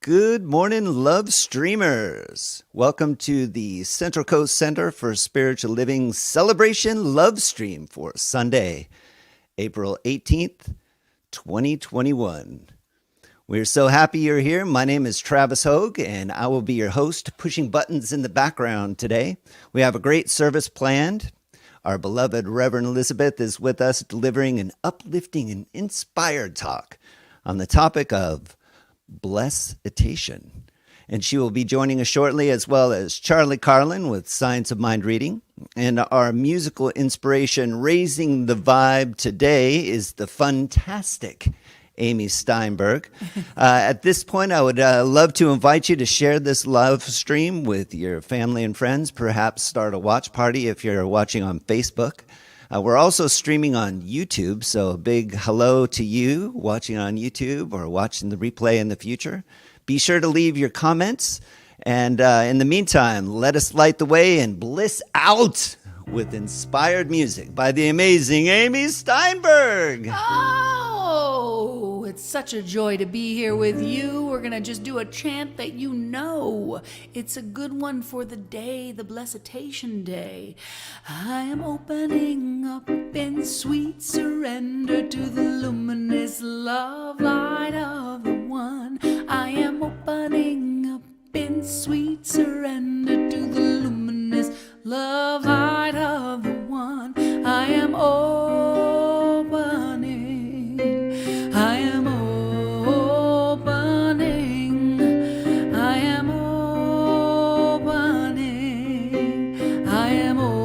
Good morning, love streamers. Welcome to the Central Coast Center for Spiritual Living Celebration Love Stream for Sunday, April 18th, 2021. We're so happy you're here. My name is Travis Hogue, and I will be your host, pushing buttons in the background today. We have a great service planned. Our beloved Reverend Elizabeth is with us, delivering an uplifting and inspired talk on the topic of Bless-itation. And she will be joining us shortly, as well as Charlie Carlin with Science of Mind Reading. And our musical inspiration raising the vibe today is the fantastic Amy Steinberg. At this point, I would love to invite you to share this live stream with your family and friends. Perhaps start a watch party if you're watching on Facebook. We're also streaming on YouTube, so a big hello to you watching on YouTube or watching the replay in the future. Be sure to leave your comments, and in the meantime, let us light the way and bliss out with inspired music by the amazing Amy Steinberg. Oh, it's such a joy to be here with you. We're going to just do a chant that you know. It's a good one for the day, the Blessitation day. I am opening up in sweet surrender to the luminous love light of the one. I am opening up in sweet surrender to the luminous love light of the one. I am opening. I am opening. I am opening. I am opening.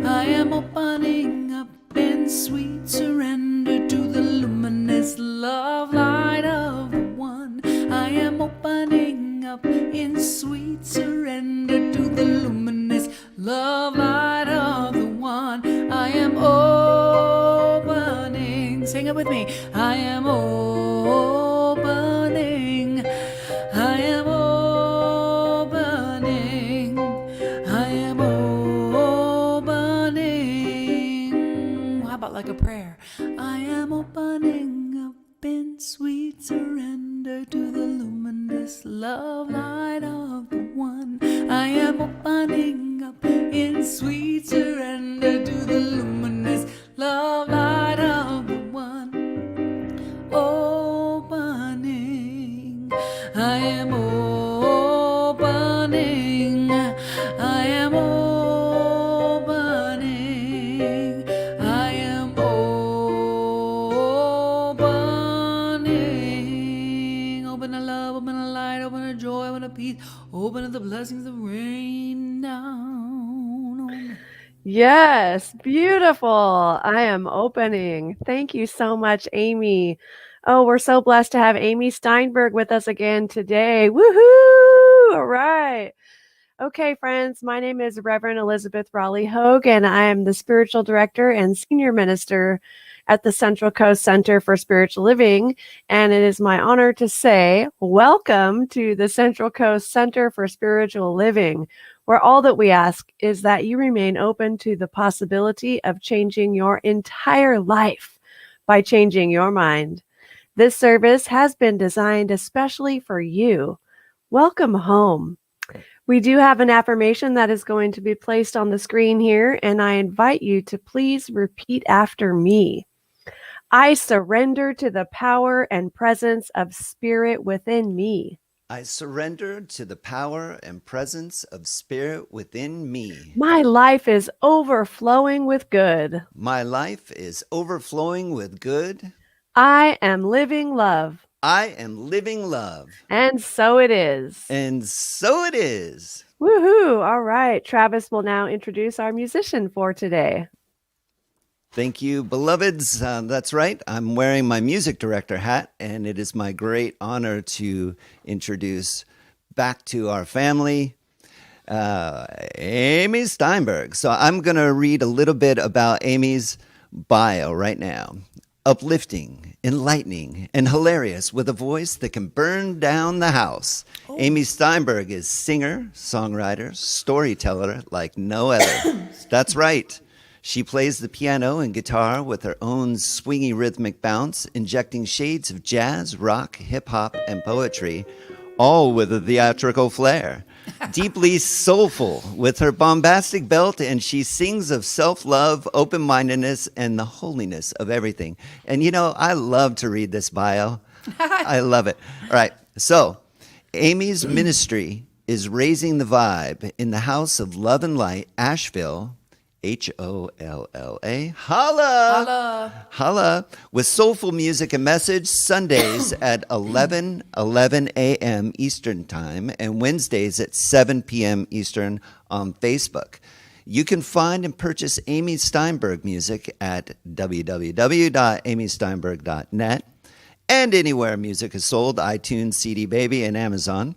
I am opening up in sweet surrender to the luminous love light of the one. I am opening up in sweet surrender to the luminous love light of the one. I am opening. Sing it with me. I am opening. I am opening. I am opening. How about like a prayer? I am opening up in sweet surrender to the luminous love light of the one. I am opening up in sweet surrender to the luminous love light of the one. Opening. I am opening. I am opening. I am opening. Open the love, open the light, open the joy, open the peace, open the blessings that rain down on me. Yes, beautiful. I am opening. Thank you so much, Amy. Oh, we're so blessed to have Amy Steinberg with us again today. Woohoo! All right. Okay, friends, my name is Reverend Elizabeth Rowley-Hogue, and I am the spiritual director and senior minister at the Central Coast Center for Spiritual Living. And it is my honor to say, welcome to the Central Coast Center for Spiritual Living, where all that we ask is that you remain open to the possibility of changing your entire life by changing your mind. This service has been designed especially for you. Welcome home. We do have an affirmation that is going to be placed on the screen here, and I invite you to please repeat after me. I surrender to the power and presence of spirit within me. I surrender to the power and presence of spirit within me. My life is overflowing with good. My life is overflowing with good. I am living love. I am living love. And so it is. And so it is. Woohoo! All right. Travis will now introduce our musician for today. Thank you, beloveds. That's right. I'm wearing my music director hat, and it is my great honor to introduce back to our family, Amy Steinberg. So I'm going to read a little bit about Amy's bio right now. Uplifting, enlightening, and hilarious with a voice that can burn down the house. Oh. Amy Steinberg is singer, songwriter, storyteller like no other. That's right. She plays the piano and guitar with her own swingy rhythmic bounce, injecting shades of jazz, rock, hip-hop, and poetry, all with a theatrical flair. Deeply soulful with her bombastic belt, and she sings of self-love, open-mindedness, and the holiness of everything. And I love to read this bio. I love it. All right, so Amy's ministry is Raising the Vibe in the House of Love and Light, Asheville, Holla. Holla. Holla. With soulful music and message, Sundays at 11 a.m. Eastern Time and Wednesdays at 7 p.m. Eastern on Facebook. You can find and purchase Amy Steinberg music at www.amysteinberg.net and anywhere music is sold, iTunes, CD Baby, and Amazon.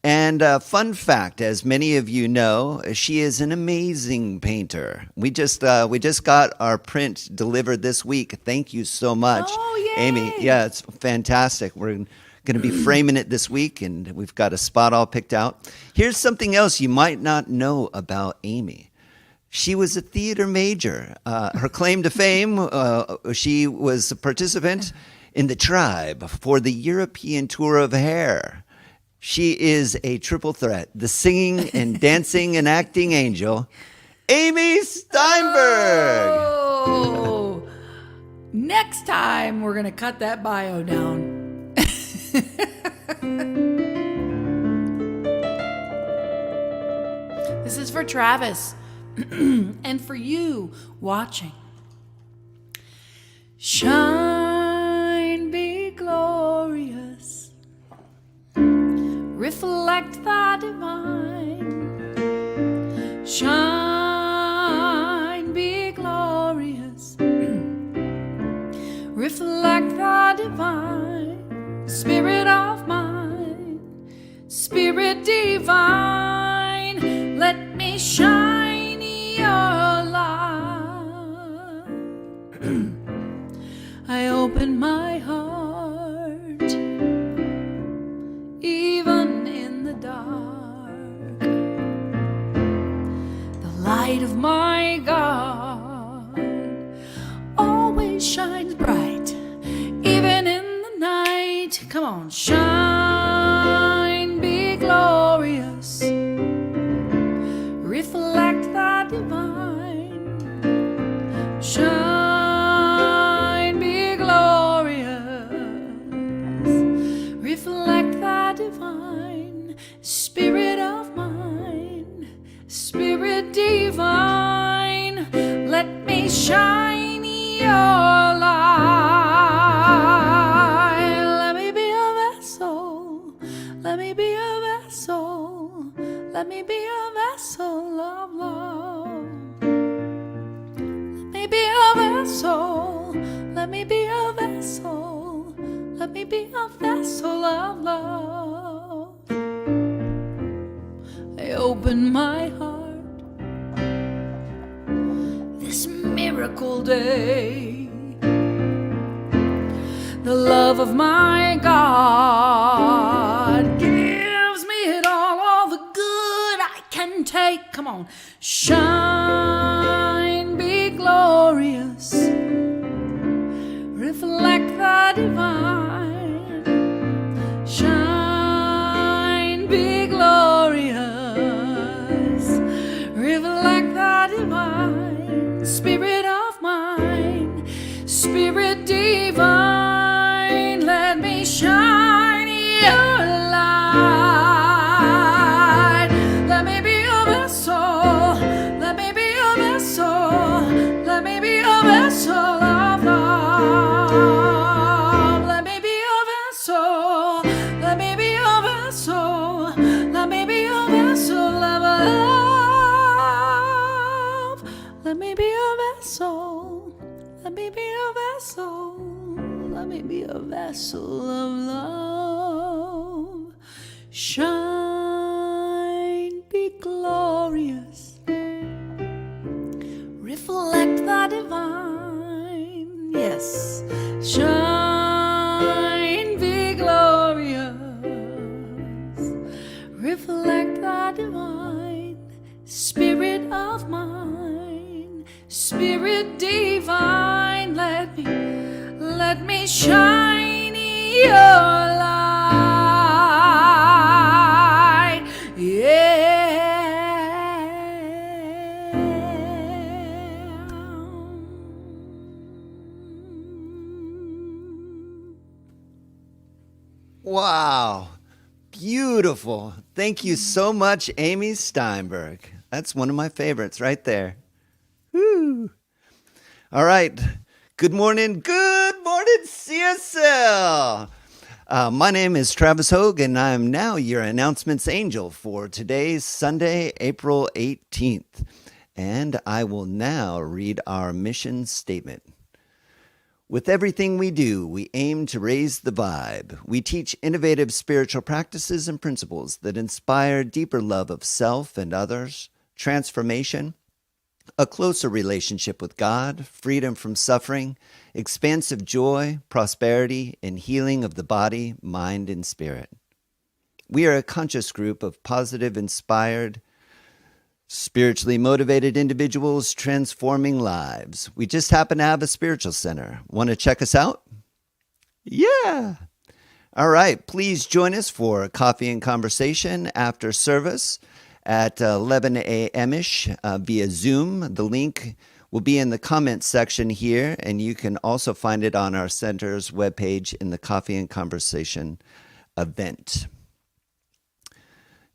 And fun fact, as many of you know, she is an amazing painter. We just got our print delivered this week. Thank you so much, Amy. Yeah, it's fantastic. We're going to be framing it this week, and we've got a spot all picked out. Here's something else you might not know about Amy. She was a theater major. Her claim to fame, she was a participant in the Tribe for the European Tour of Hair. She is a triple threat, the singing and dancing and acting angel, Amy Steinberg. Oh, next time we're going to cut that bio down. This is for Travis and for you watching. Shine, be glorious. Reflect the divine. Shine, be glorious. Reflect the divine. Spirit of mine, Spirit divine, let me shine your light. I open my heart, even in the dark. The light of my God always shines bright, even in the night. Come on, shine, be glorious. Reflect the divine. Shine, be glorious. Reflect the divine. Spirit of mine, Spirit divine, let me shine your light. Let me be a vessel. Let me be a vessel. Let me be a vessel of love. Let me be a vessel. Let me be a vessel. Let me be a vessel of love. I open my heart this miracle day. The love of my God gives me it all the good I can take. Come on, shine, be glorious. Reflect the divine. Shine, be glorious. Reflect the divine. Spirit of mine, Spirit divine, let me shine your light. Let me be a vessel. Let me be a vessel. Let me be a vessel of love. Let me be a vessel. Let me be a vessel. Let me be a vessel of love. Let me be a vessel. Let me be a vessel. Let me be a vessel of love. Shine, be glorious. Reflect the divine. Yes. Shine, be glorious. Reflect the divine. Spirit of mine, Spirit divine, let me shine your light. Wow. Beautiful. Thank you so much, Amy Steinberg. That's one of my favorites right there. Woo. All right. Good morning. Good morning, CSL. My name is Travis Hogue, and I am now your announcements angel for today's Sunday, April 18th. And I will now read our mission statement. With everything we do, we aim to raise the vibe. We teach innovative spiritual practices and principles that inspire deeper love of self and others, transformation, a closer relationship with God, freedom from suffering, expansive joy, prosperity, and healing of the body, mind, and spirit. We are a conscious group of positive, inspired, spiritually motivated individuals transforming lives. We just happen to have a spiritual center. Want to check us out? Yeah. All right. Please join us for coffee and conversation after service at 11 a.m.-ish via Zoom. The link will be in the comments section here, and you can also find it on our center's webpage in the Coffee and Conversation event.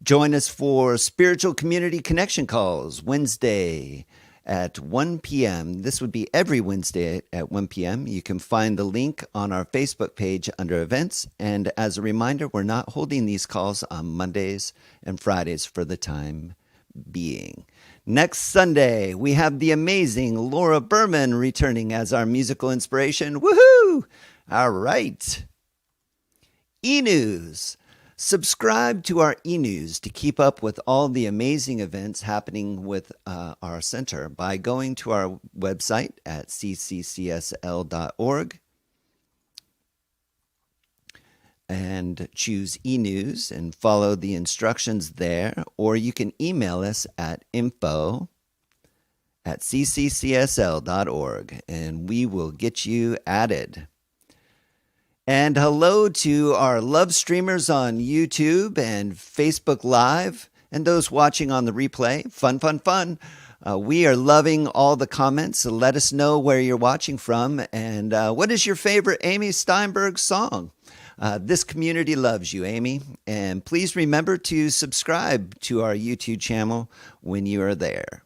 Join us for Spiritual Community Connection Calls Wednesday at 1 p.m. This would be every Wednesday at 1 p.m. You can find the link on our Facebook page under events. And as a reminder, we're not holding these calls on Mondays and Fridays for the time being. Next Sunday, we have the amazing Laura Berman returning as our musical inspiration. Woohoo! All right. E-News. Subscribe to our e-news to keep up with all the amazing events happening with our center by going to our website at cccsl.org and choose e-news and follow the instructions there, or you can email us at info@cccsl.org and we will get you added. And hello to our love streamers on YouTube and Facebook Live and those watching on the replay. Fun, fun, fun. We are loving all the comments. So let us know where you're watching from and what is your favorite Amy Steinberg song? This community loves you, Amy. And please remember to subscribe to our YouTube channel when you are there.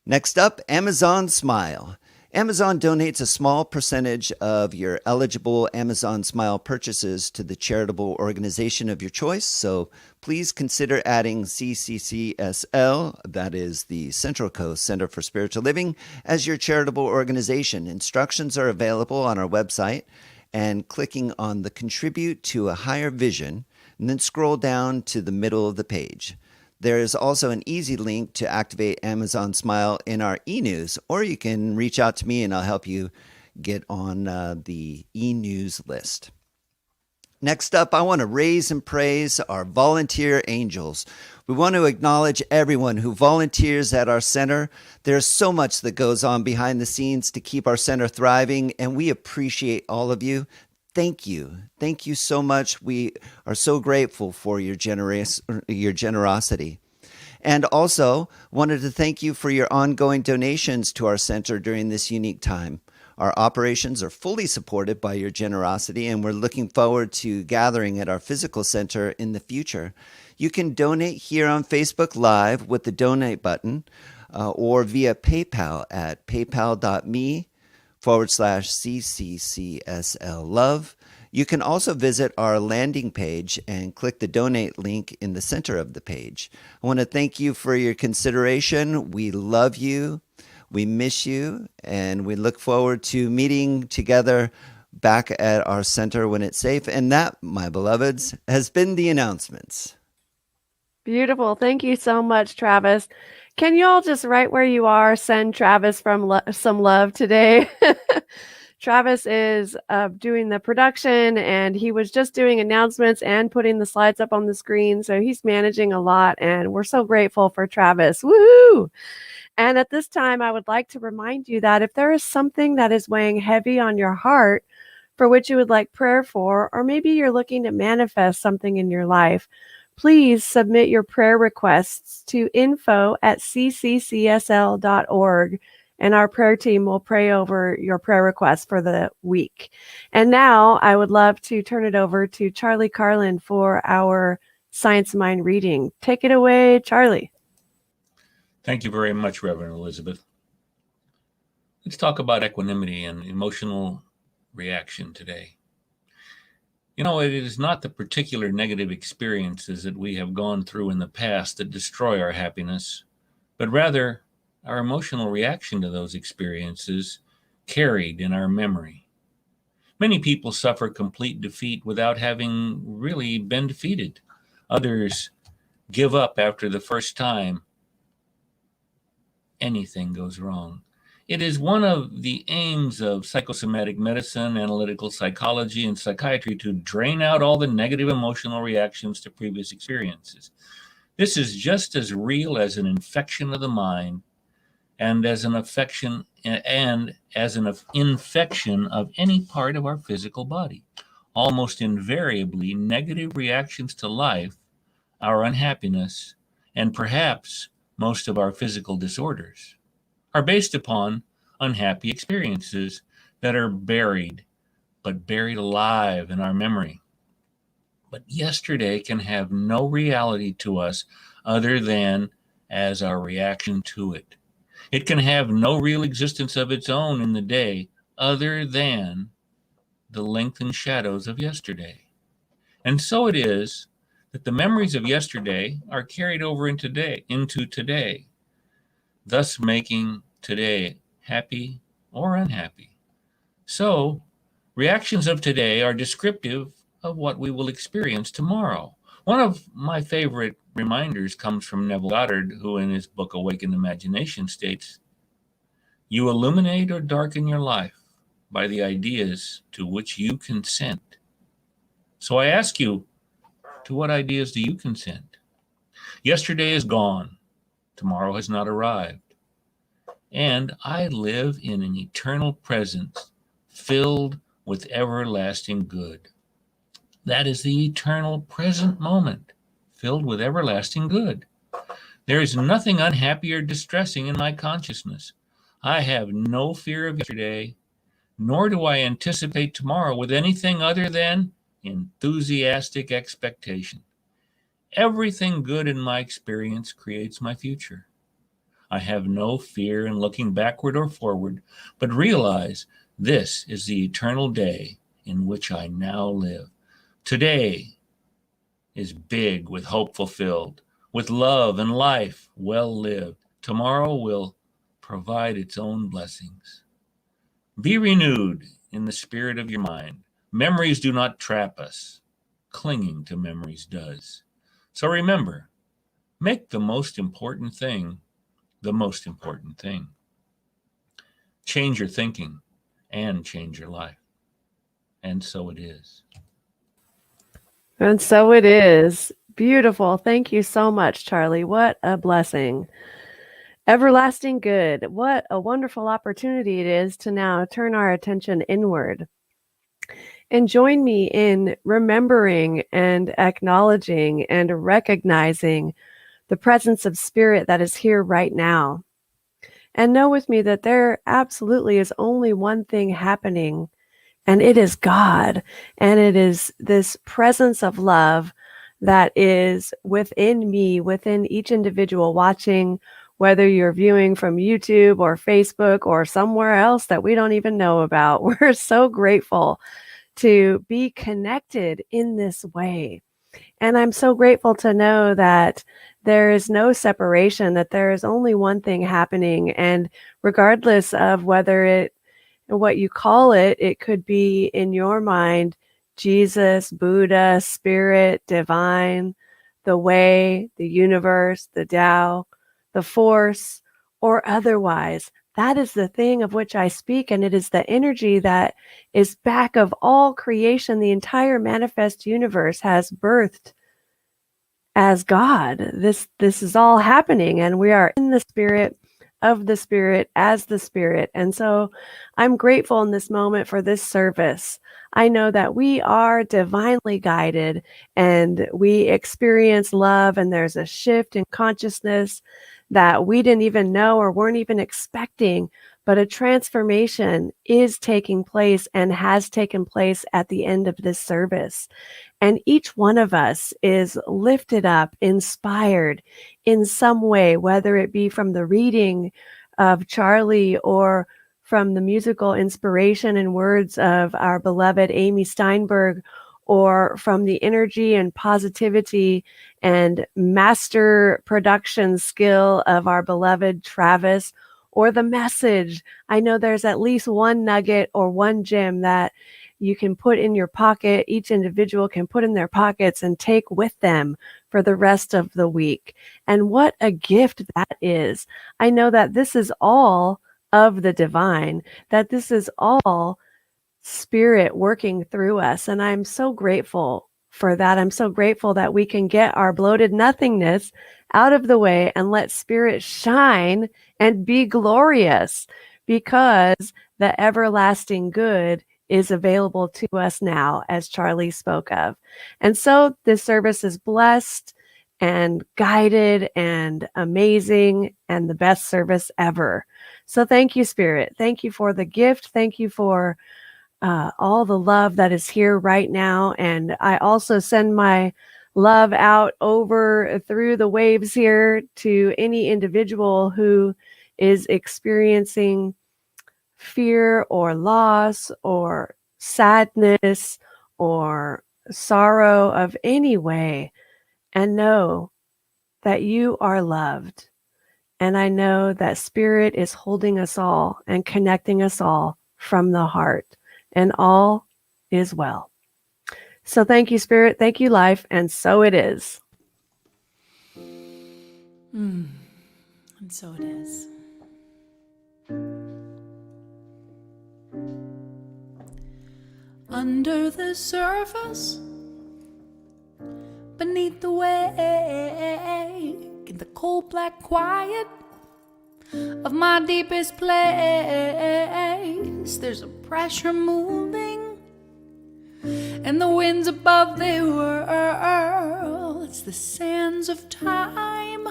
Next up, Amazon Smile. Amazon donates a small percentage of your eligible Amazon Smile purchases to the charitable organization of your choice, so please consider adding CCCSL, that is the Central Coast Center for Spiritual Living, as your charitable organization. Instructions are available on our website, and clicking on the Contribute to a Higher Vision, and then scroll down to the middle of the page. There is also an easy link to activate Amazon Smile in our e-news, or you can reach out to me and I'll help you get on the e-news list. Next up, I want to raise and praise our volunteer angels. We want to acknowledge everyone who volunteers at our center. There's so much that goes on behind the scenes to keep our center thriving, and we appreciate all of you. Thank you. Thank you so much. We are so grateful for your generosity. And also wanted to thank you for your ongoing donations to our center during this unique time. Our operations are fully supported by your generosity, and we're looking forward to gathering at our physical center in the future. You can donate here on Facebook Live with the donate button or via PayPal at paypal.me/CCCSL Love. You can also visit our landing page and click the donate link in the center of the page. I want to thank you for your consideration. We love you. We miss you. And we look forward to meeting together back at our center when it's safe. And that, my beloveds, has been the announcements. Beautiful. Thank you so much, Travis. Can you all just right where you are send Travis some love today? Travis is doing the production, and he was just doing announcements and putting the slides up on the screen. So he's managing a lot, and we're so grateful for Travis. Woohoo! And at this time, I would like to remind you that if there is something that is weighing heavy on your heart for which you would like prayer for, or maybe you're looking to manifest something in your life, please submit your prayer requests to info@cccsl.org, and our prayer team will pray over your prayer requests for the week. And now I would love to turn it over to Charlie Carlin for our Science Mind reading. Take it away, Charlie. Thank you very much, Reverend Elizabeth. Let's talk about equanimity and emotional reaction today. You know, it is not the particular negative experiences that we have gone through in the past that destroy our happiness, but rather our emotional reaction to those experiences carried in our memory. Many people suffer complete defeat without having really been defeated. Others give up after the first time anything goes wrong. It is one of the aims of psychosomatic medicine, analytical psychology, and psychiatry to drain out all the negative emotional reactions to previous experiences. This is just as real as an infection of the mind and as an infection of any part of our physical body. Almost invariably, negative reactions to life, our unhappiness, and perhaps most of our physical disorders are based upon unhappy experiences that are buried alive in our memory. But yesterday can have no reality to us other than as our reaction to it. It can have no real existence of its own in the day other than the lengthened shadows of yesterday. And so it is that the memories of yesterday are carried over into today, thus making today happy or unhappy. So, reactions of today are descriptive of what we will experience tomorrow. One of my favorite reminders comes from Neville Goddard, who in his book Awakened Imagination states, "You illuminate or darken your life by the ideas to which you consent." So I ask you, to what ideas do you consent? Yesterday is gone. Tomorrow has not arrived. And I live in an eternal presence filled with everlasting good. That is the eternal present moment filled with everlasting good. There is nothing unhappy or distressing in my consciousness. I have no fear of yesterday, nor do I anticipate tomorrow with anything other than enthusiastic expectation. Everything good in my experience creates my future. I have no fear in looking backward or forward, but realize this is the eternal day in which I now live. Today is big with hope fulfilled, with love and life well lived. Tomorrow will provide its own blessings. Be renewed in the spirit of your mind. Memories do not trap us. Clinging to memories does. So remember, make the most important thing the most important thing. Change your thinking and change your life. And so it is. And so it is. Beautiful. Thank you so much, Charlie. What a blessing. Everlasting good. What a wonderful opportunity it is to now turn our attention inward. And join me in remembering and acknowledging and recognizing the presence of spirit that is here right now. And know with me that there absolutely is only one thing happening, and it is God. And it is this presence of love that is within me, within each individual watching, whether you're viewing from YouTube or Facebook or somewhere else that we don't even know about. We're so grateful to be connected in this way. And I'm so grateful to know that there is no separation, that there is only one thing happening. And regardless of whether what you call it, it could be in your mind, Jesus, Buddha, spirit, divine, the way, the universe, the Tao, the force, or otherwise. That is the thing of which I speak, and it is the energy that is back of all creation. The entire manifest universe has birthed as God. This is all happening, and we are in the spirit of the Spirit as the Spirit. And so I'm grateful in this moment for this service. I know that we are divinely guided and we experience love, and there's a shift in consciousness that we didn't even know or weren't even expecting, but a transformation is taking place and has taken place at the end of this service. And each one of us is lifted up, inspired in some way, whether it be from the reading of Charlie or from the musical inspiration and words of our beloved Amy Steinberg, or from the energy and positivity and master production skill of our beloved Travis, or the message. I know there's at least one nugget or one gem that you can put in your pocket. Each individual can put in their pockets and take with them for the rest of the week. And what a gift that is. I know that this is all of the divine, that this is all Spirit working through us. And I'm so grateful for that. I'm so grateful that we can get our bloated nothingness out of the way and let Spirit shine and be glorious, because the everlasting good is available to us now, as Charlie spoke of. And so this service is blessed and guided and amazing and the best service ever. So thank you, Spirit. Thank you for the gift. Thank you for all the love that is here right now. And I also send my love out over through the waves here to any individual who is experiencing fear or loss or sadness or sorrow of any way, and know that you are loved. And I know that Spirit is holding us all and connecting us all from the heart, and all is well. So thank you, Spirit. Thank you, life. And so it is. And so it is. Under the surface, beneath the wake, in the cold black quiet of my deepest place, there's a pressure moving, and the winds above they whirl. It's the sands of time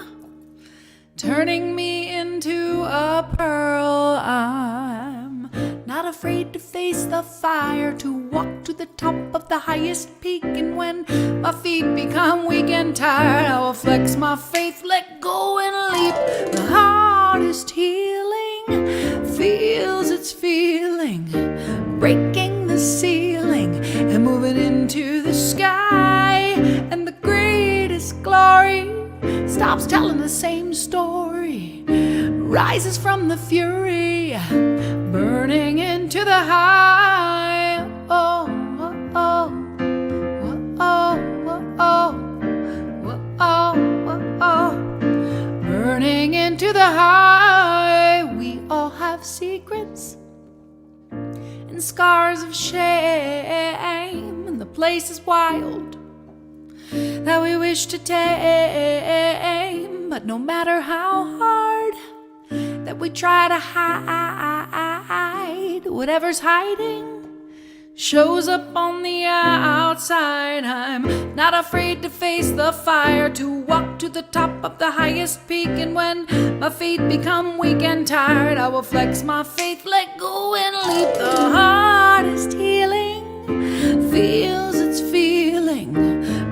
turning me into a pearl. I'm not afraid to face the fire, to walk to the top of the highest peak. And when my feet become weak and tired, I will flex my faith, let go and leap. The hardest healing feels its feeling, breaking the ceiling and moving into the sky. And the greatest glory stops telling the same story, rises from the fury, burning into the high. Oh, oh, oh, oh, oh, oh, oh, oh, burning into the high. We all have secrets and scars of shame, and the place is wild that we wish to tame. But no matter how hard that we try to hide, whatever's hiding shows up on the outside. I'm not afraid to face the fire, to walk to the top of the highest peak. And when my feet become weak and tired, I will flex my faith, let go and leap. The hardest healing feels its feeling,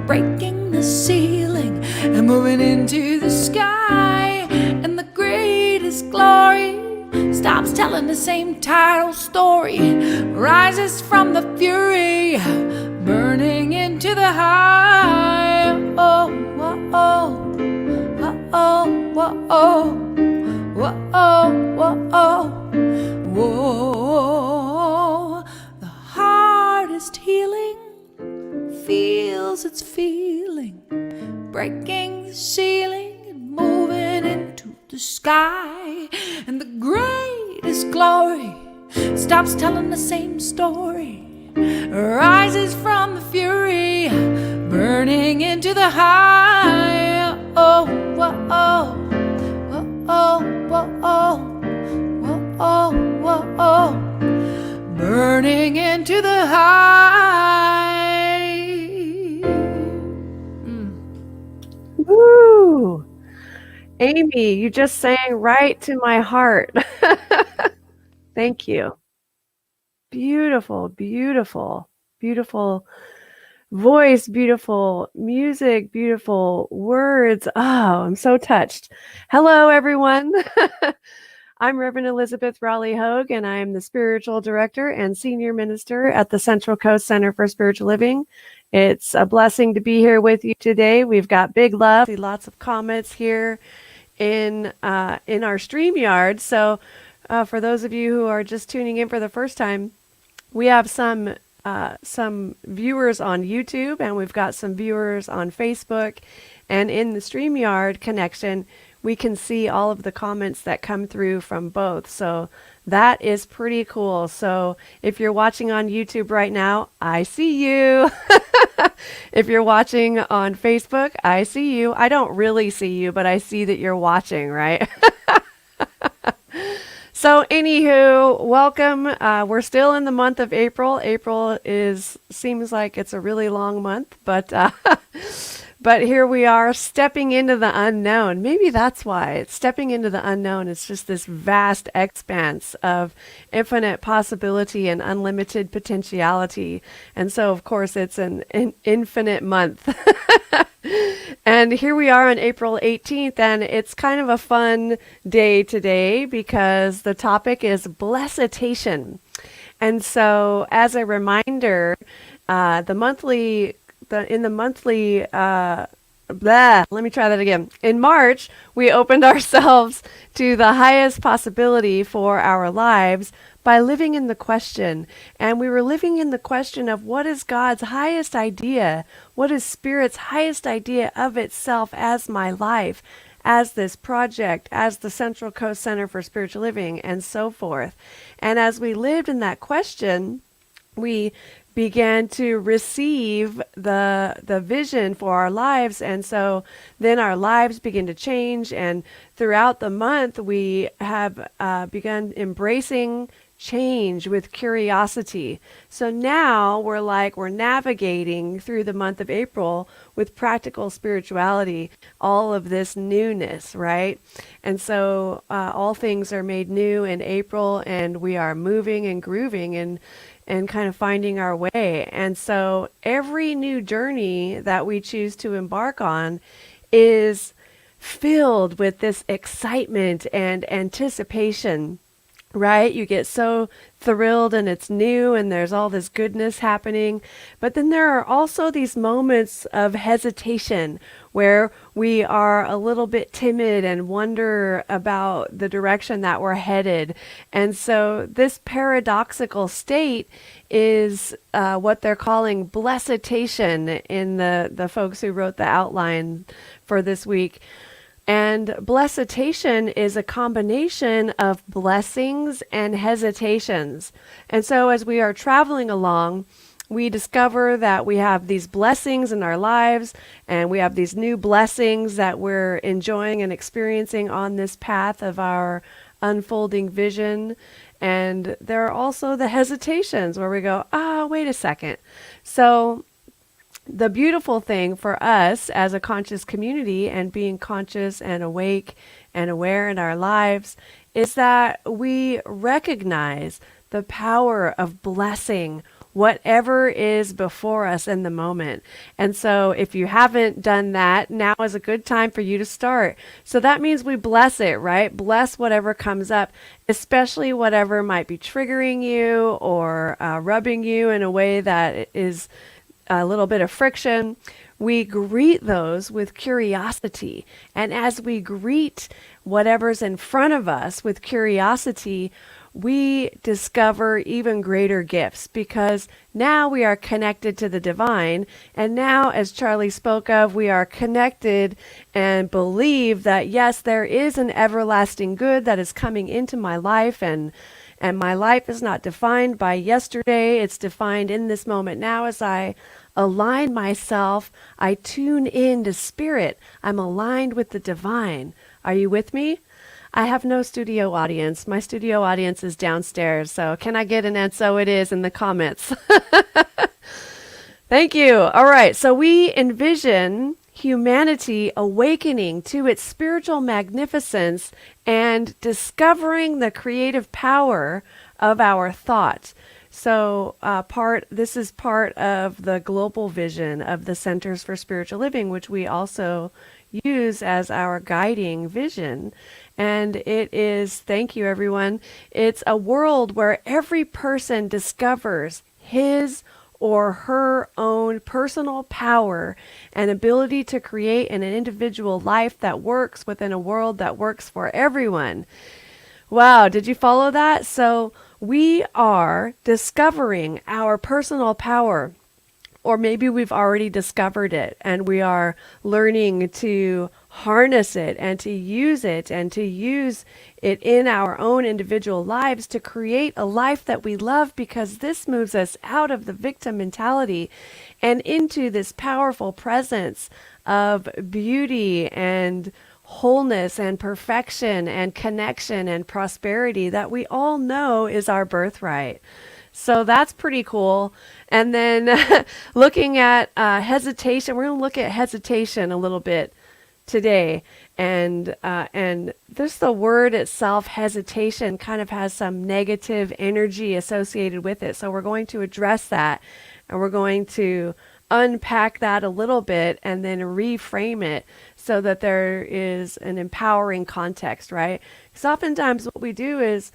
breaking the ceiling and moving into the sky. And the greatest glory stops telling the same title story, rises from the fury, burning into the high. Oh, oh, oh, oh, oh, oh, oh, oh, oh, whoa. The hardest healing feels its feeling, breaking the ceiling and moving into the sky. And the greatest glory stops telling the same story, rises from the fury, burning into the high. Oh, oh, oh, oh, oh. whoa, whoa, burning into the high. Woo! Amy, you just sang right to my heart. Thank you. Beautiful, beautiful, beautiful voice, beautiful music, beautiful words. Oh, I'm so touched. Hello, everyone. I'm Reverend Elizabeth Rowley-Hogue, and I am the Spiritual Director and Senior Minister at the Central Coast Center for Spiritual Living. It's a blessing to be here with you today. We've got big love, see lots of comments here in our StreamYard. So for those of you who are just tuning in for the first time, we have some viewers on YouTube, and we've got some viewers on Facebook. And in the StreamYard connection, we can see all of the comments that come through from both. So that is pretty cool. So if you're watching on YouTube right now, I see you. If you're watching on Facebook, I see you. I don't really see you, but I see that you're watching, right? So anywho, welcome. We're still in the month of April. April seems like it's a really long month, but but here we are stepping into the unknown. Maybe that's why. It's stepping into the unknown. It's just this vast expanse of infinite possibility and unlimited potentiality. And so, of course, it's an infinite month. And here we are on April 18th, and it's kind of a fun day today because the topic is Bless-itation. And so, as a reminder, let me try that again. In March, we opened ourselves to the highest possibility for our lives by living in the question. And we were living in the question of what is God's highest idea? What is Spirit's highest idea of itself as my life, as this project, as the Central Coast Center for Spiritual Living, and so forth. And as we lived in that question, we began to receive the vision for our lives. And so then our lives begin to change. And throughout the month, we have begun embracing change with curiosity. So now we're navigating through the month of April with practical spirituality, all of this newness, right? And so all things are made new in April, and we are moving and grooving and kind of finding our way. And so every new journey that we choose to embark on is filled with this excitement and anticipation, right? You get so thrilled and it's new and there's all this goodness happening. But then there are also these moments of hesitation where we are a little bit timid and wonder about the direction that we're headed. And so this paradoxical state is what they're calling Bless-itation in the folks who wrote the outline for this week. And Bless-itation is a combination of blessings and hesitations. And so as we are traveling along, we discover that we have these blessings in our lives, and we have these new blessings that we're enjoying and experiencing on this path of our unfolding vision. And there are also the hesitations where we go, wait a second. So the beautiful thing for us as a conscious community and being conscious and awake and aware in our lives is that we recognize the power of blessing whatever is before us in the moment. And so if you haven't done that, now is a good time for you to start. So that means we bless it, right? Bless whatever comes up, especially whatever might be triggering you or rubbing you in a way that is a little bit of friction. We greet those with curiosity. And as we greet whatever's in front of us with curiosity, we discover even greater gifts because now we are connected to the divine. And now, as Charlie spoke of, we are connected and believe that, yes, there is an everlasting good that is coming into my life, and my life is not defined by yesterday. It's defined in this moment now. As I align myself, I tune in to spirit. I'm aligned with the divine. Are you with me? I have no studio audience. My studio audience is downstairs. So can I get an "and so it is" in the comments? Thank you. All right. So we envision humanity awakening to its spiritual magnificence and discovering the creative power of our thought. So this is part of the global vision of the Centers for Spiritual Living, which we also use as our guiding vision. And it is, thank you everyone, it's a world where every person discovers his or her own personal power and ability to create an individual life that works within a world that works for everyone. Wow, did you follow that? So we are discovering our personal power, or maybe we've already discovered it and we are learning to harness it and to use it in our own individual lives to create a life that we love, because this moves us out of the victim mentality and into this powerful presence of beauty and wholeness and perfection and connection and prosperity that we all know is our birthright. So that's pretty cool. And then looking at hesitation, we're going to look at hesitation a little bit today. And just the word itself, hesitation, kind of has some negative energy associated with it. So we're going to address that, and we're going to unpack that a little bit and then reframe it so that there is an empowering context, right? Because oftentimes what we do is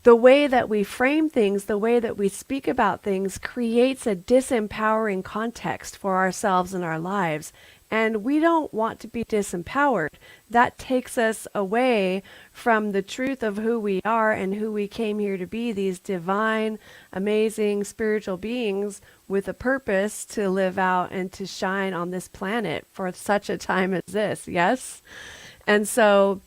the way that we frame things, the way that we speak about things creates a disempowering context for ourselves and our lives. And we don't want to be disempowered. That takes us away from the truth of who we are and who we came here to be, these divine, amazing spiritual beings with a purpose to live out and to shine on this planet for such a time as this. Yes? And so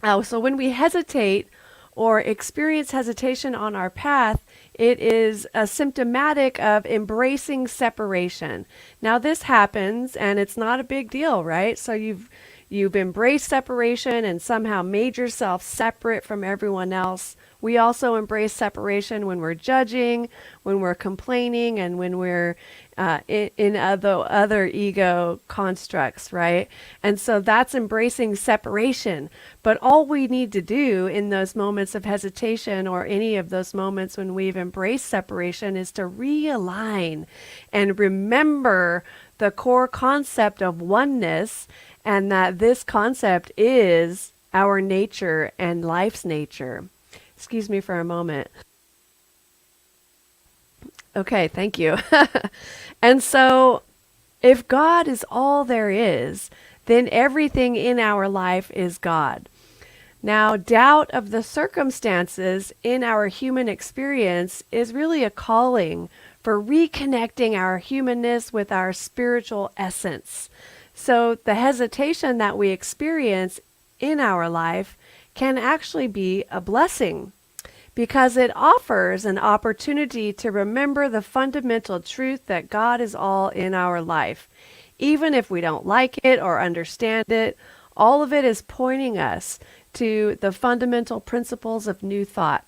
when we hesitate or experience hesitation on our path, it is symptomatic of embracing separation. Now this happens and it's not a big deal, right? So you've embraced separation and somehow made yourself separate from everyone else. We also embrace separation when we're judging, when we're complaining, and when we're in other ego constructs, right? And so that's embracing separation. But all we need to do in those moments of hesitation, or any of those moments when we've embraced separation, is to realign and remember the core concept of oneness, and that this concept is our nature and life's nature. Excuse me for a moment. Okay, thank you. And so if God is all there is, then everything in our life is God. Now, doubt of the circumstances in our human experience is really a calling for reconnecting our humanness with our spiritual essence. So the hesitation that we experience in our life can actually be a blessing, because it offers an opportunity to remember the fundamental truth that God is all in our life. Even if we don't like it or understand it, all of it is pointing us to the fundamental principles of new thought.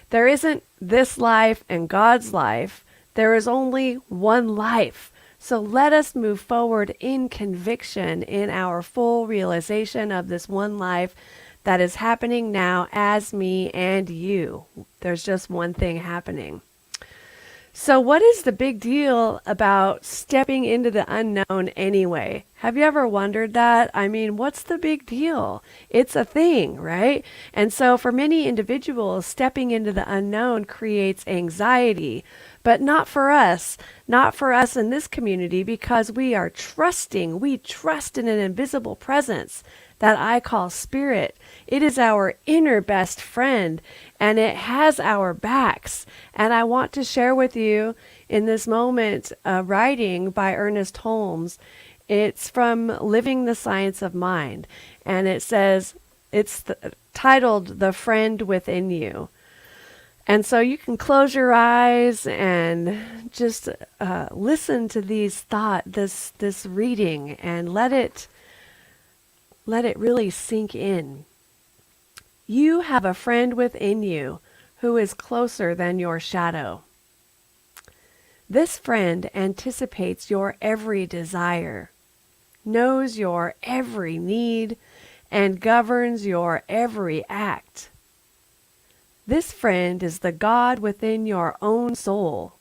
There isn't this life and God's life. There is only one life. So let us move forward in conviction in our full realization of this one life that is happening now as me and you. There's just one thing happening. So what is the big deal about stepping into the unknown anyway? Have you ever wondered that? I mean, what's the big deal? It's a thing, right? And so for many individuals, stepping into the unknown creates anxiety, but not for us in this community, because we are trusting. We trust in an invisible presence that I call spirit. It is our inner best friend, and it has our backs. And I want to share with you in this moment a writing by Ernest Holmes. It's from Living the Science of Mind, and it says, titled The Friend Within You. And so you can close your eyes and just listen to these this reading, and let it really sink in. You have a friend within you who is closer than your shadow. This friend anticipates your every desire, knows your every need, and governs your every act. This friend is the God within your own soul,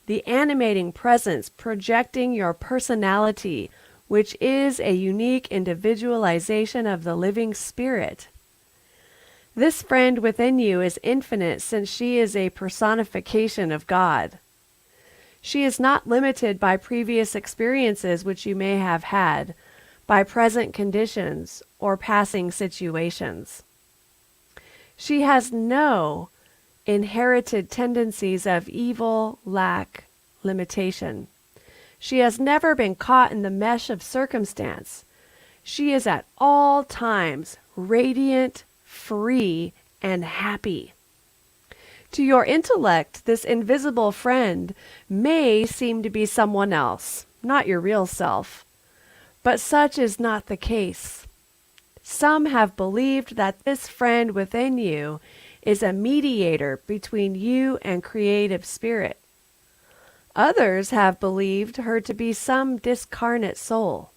the animating presence projecting your personality, which is a unique individualization of the living spirit. This friend within you is infinite since she is a personification of God. She is not limited by previous experiences which you may have had, by present conditions or passing situations. She has no inherited tendencies of evil, lack, limitation. She has never been caught in the mesh of circumstance. She is at all times radiant, free, and happy. To your intellect, this invisible friend may seem to be someone else, not your real self. But such is not the case. Some have believed that this friend within you is a mediator between you and creative spirit. Others have believed her to be some discarnate soul.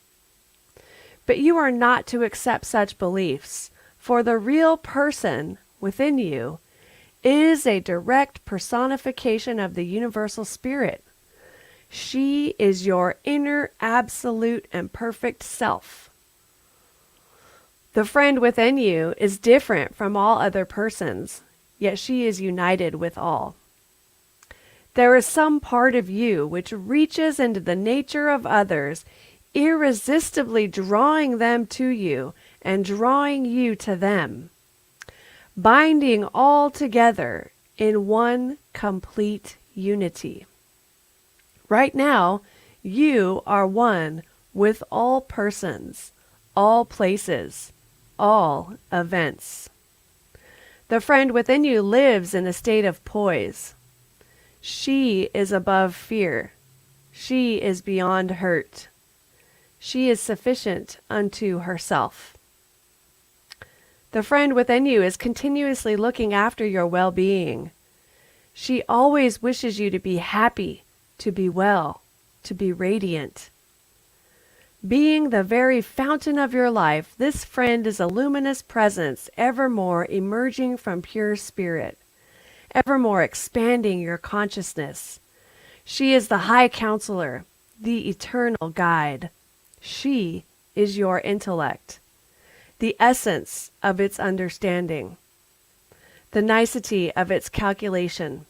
But you are not to accept such beliefs, for the real person within you is a direct personification of the universal spirit. She is your inner absolute and perfect self. The friend within you is different from all other persons, yet she is united with all. There is some part of you which reaches into the nature of others, irresistibly drawing them to you and drawing you to them, binding all together in one complete unity. Right now, you are one with all persons, all places, all events. The friend within you lives in a state of poise. She is above fear. She is beyond hurt. She is sufficient unto herself. The friend within you is continuously looking after your well-being. She always wishes you to be happy, to be well, to be radiant. Being the very fountain of your life, this friend is a luminous presence, evermore emerging from pure spirit, evermore expanding your consciousness. She is the high counselor, the eternal guide. She is your intellect, the essence of its understanding, the nicety of its calculation,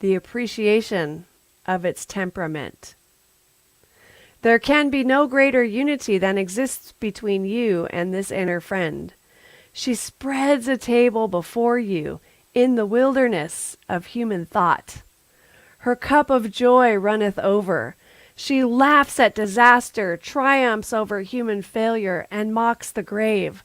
the appreciation of its temperament. There can be no greater unity than exists between you and this inner friend. She spreads a table before you in the wilderness of human thought. Her cup of joy runneth over. She laughs at disaster, triumphs over human failure, and mocks the grave.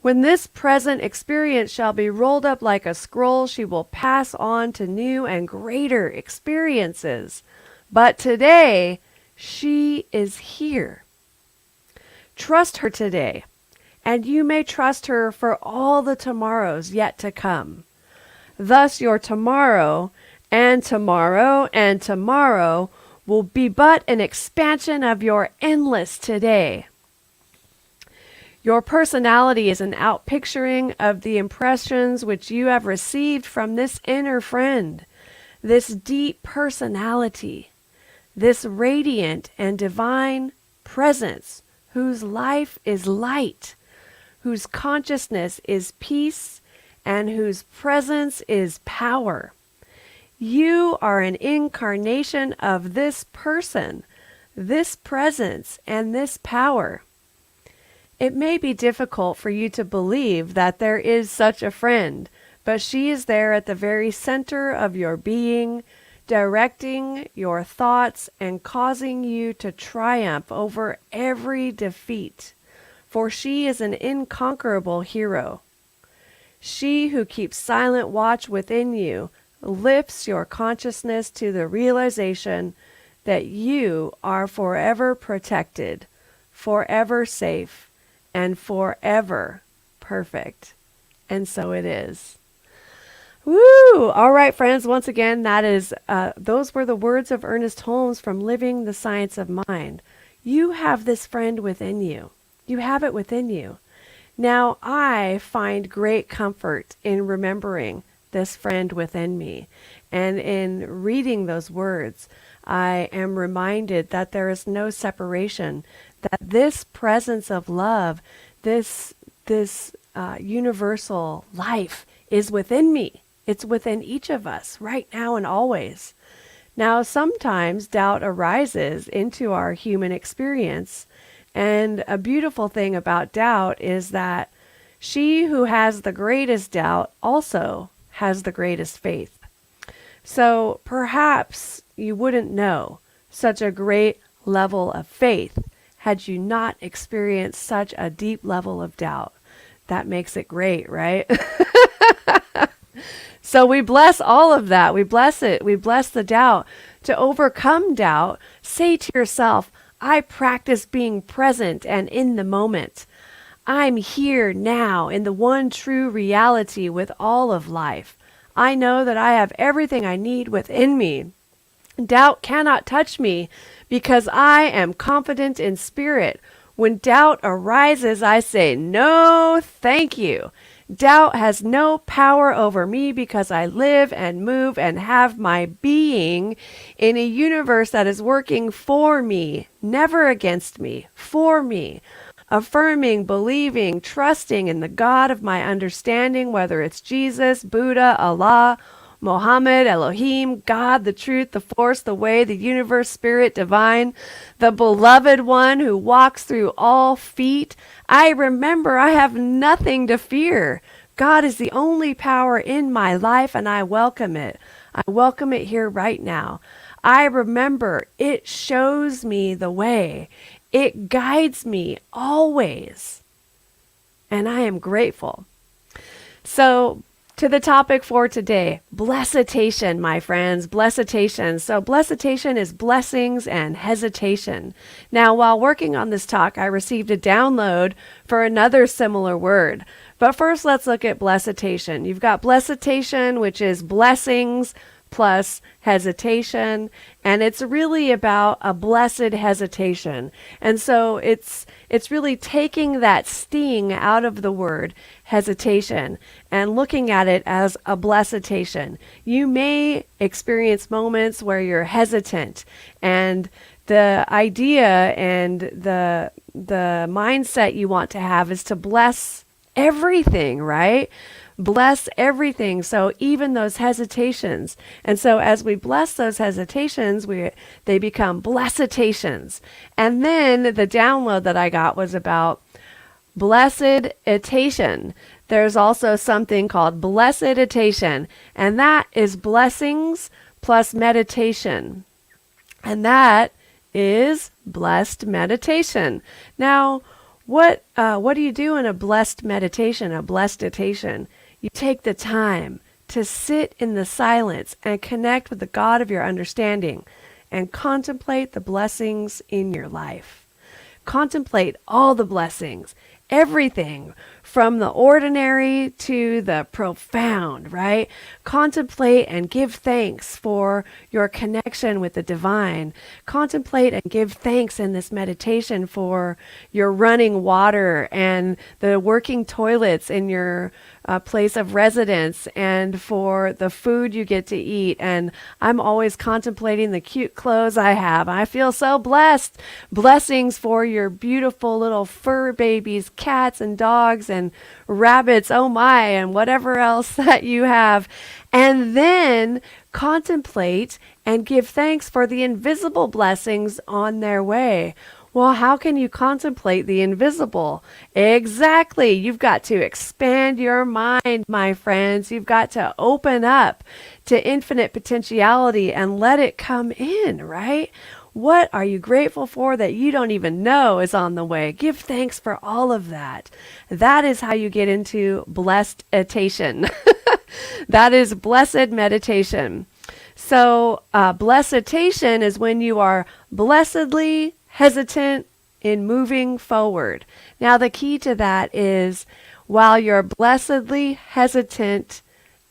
When this present experience shall be rolled up like a scroll, she will pass on to new and greater experiences. But today, she is here. Trust her today, and you may trust her for all the tomorrows yet to come. Thus your tomorrow, and tomorrow, and tomorrow will be but an expansion of your endless today. Your personality is an outpicturing of the impressions which you have received from this inner friend, this deep personality, this radiant and divine presence whose life is light, whose consciousness is peace, and whose presence is power. You are an incarnation of this person, this presence, and this power. It may be difficult for you to believe that there is such a friend, but she is there at the very center of your being, directing your thoughts and causing you to triumph over every defeat, for she is an inconquerable hero. She who keeps silent watch within you lifts your consciousness to the realization that you are forever protected, forever safe, and forever perfect. And so it is. Woo! All right, friends. Once again, those were the words of Ernest Holmes from Living the Science of Mind. You have this friend within you. You have it within you. Now, I find great comfort in remembering this friend within me. And in reading those words, I am reminded that there is no separation, that this presence of love, this universal life is within me. It's within each of us right now and always. Now, sometimes doubt arises into our human experience. And a beautiful thing about doubt is that she who has the greatest doubt also has the greatest faith. So perhaps you wouldn't know such a great level of faith had you not experienced such a deep level of doubt. That makes it great, right? So we bless all of that. We bless it. We bless the doubt. To overcome doubt, say to yourself, I practice being present and in the moment. I'm here now in the one true reality with all of life. I know that I have everything I need within me. Doubt cannot touch me because I am confident in spirit. When doubt arises, I say, no, thank you. Doubt has no power over me because I live and move and have my being in a universe that is working for me, never against me, for me. Affirming, believing, trusting in the God of my understanding, whether it's Jesus, Buddha, Allah, Mohammed, Elohim, God, the truth, the force, the way, the universe, spirit, divine, the beloved one who walks through all feet. I remember I have nothing to fear. God is the only power in my life, and I welcome it. I welcome it here right now. I remember it shows me the way. It guides me always. And I am grateful. So, to the topic for today, Blessitation, my friends, Blessitation. So Blessitation is blessings and hesitation. Now, while working on this talk, I received a download for another similar word. But first, let's look at Blessitation. You've got Blessitation, which is blessings plus hesitation, and it's really about a blessed hesitation. And so it's really taking that sting out of the word hesitation and looking at it as a blessitation. You may experience moments where you're hesitant, and the idea and the mindset you want to have is to bless everything, right? Bless everything. So even those hesitations. And so as we bless those hesitations, they become blessitations. And then the download that I got was about Blessed-itation. There's also something called Blessed-itation, and that is blessings plus meditation. And that is blessed meditation. Now, what do you do in a blessed meditation, a blessed-itation? You take the time to sit in the silence and connect with the God of your understanding and contemplate the blessings in your life. Contemplate all the blessings, everything from the ordinary to the profound, right? Contemplate and give thanks for your connection with the divine. Contemplate and give thanks in this meditation for your running water and the working toilets in your place of residence, and for the food you get to eat. And I'm always contemplating the cute clothes I have. I feel so blessed. Blessings for your beautiful little fur babies, cats and dogs and rabbits, oh my, and whatever else that you have. And then contemplate and give thanks for the invisible blessings on their way. Well, how can you contemplate the invisible? Exactly. You've got to expand your mind, my friends. You've got to open up to infinite potentiality and let it come in, right? What are you grateful for that you don't even know is on the way? Give thanks for all of that. That is how you get into Blessed-itation. That is blessed meditation. So Blessed-itation is when you are blessedly hesitant in moving forward. Now, the key to that is while you're blessedly hesitant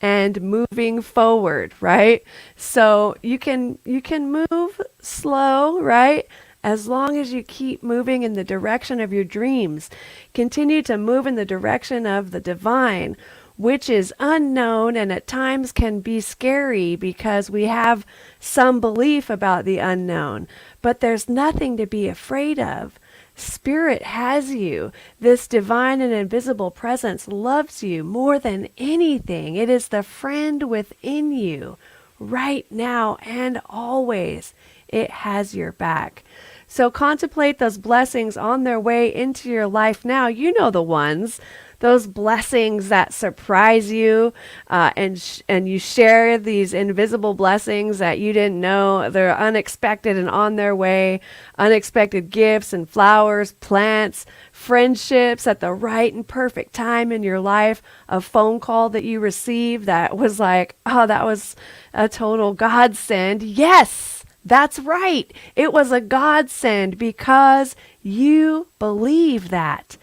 and moving forward, right? So you can move slow, right? As long as you keep moving in the direction of your dreams, continue to move in the direction of the divine, which is unknown and at times can be scary because we have some belief about the unknown. But there's nothing to be afraid of. Spirit has you. This divine and invisible presence loves you more than anything. It is the friend within you right now and always. It has your back. So contemplate those blessings on their way into your life now. You know the ones, those blessings that surprise you, and you share these invisible blessings that you didn't know. They're unexpected and on their way. Unexpected gifts and flowers, plants, friendships at the right and perfect time in your life. A phone call that you received that was like, oh, that was a total godsend. Yes! That's right. It was a godsend because you believe that.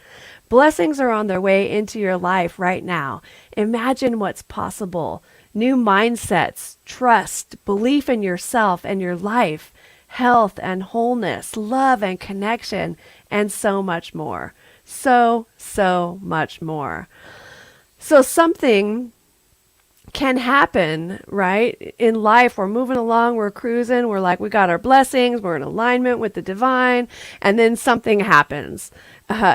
Blessings are on their way into your life right now. Imagine what's possible. New mindsets, trust, belief in yourself and your life, health and wholeness, love and connection, and so much more. So much more. So something can happen, right? In life, we're moving along, we're cruising, we're like, we got our blessings, we're in alignment with the divine, and then something happens.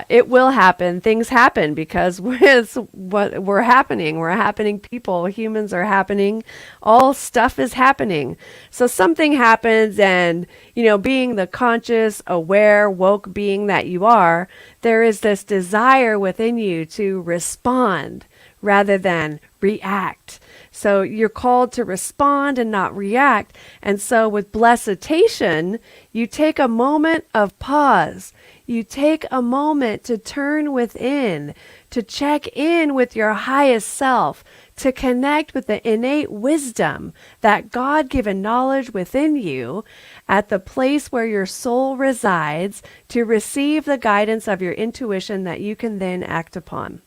It will happen. Things happen because it's what we're happening. We're happening people. Humans are happening. All stuff is happening. So something happens and, being the conscious, aware, woke being that you are, there is this desire within you to respond rather than react. So you're called to respond and not react. And so with Blessitation, you take a moment of pause. You take a moment to turn within, to check in with your highest self, to connect with the innate wisdom, that God-given knowledge within you at the place where your soul resides, to receive the guidance of your intuition that you can then act upon.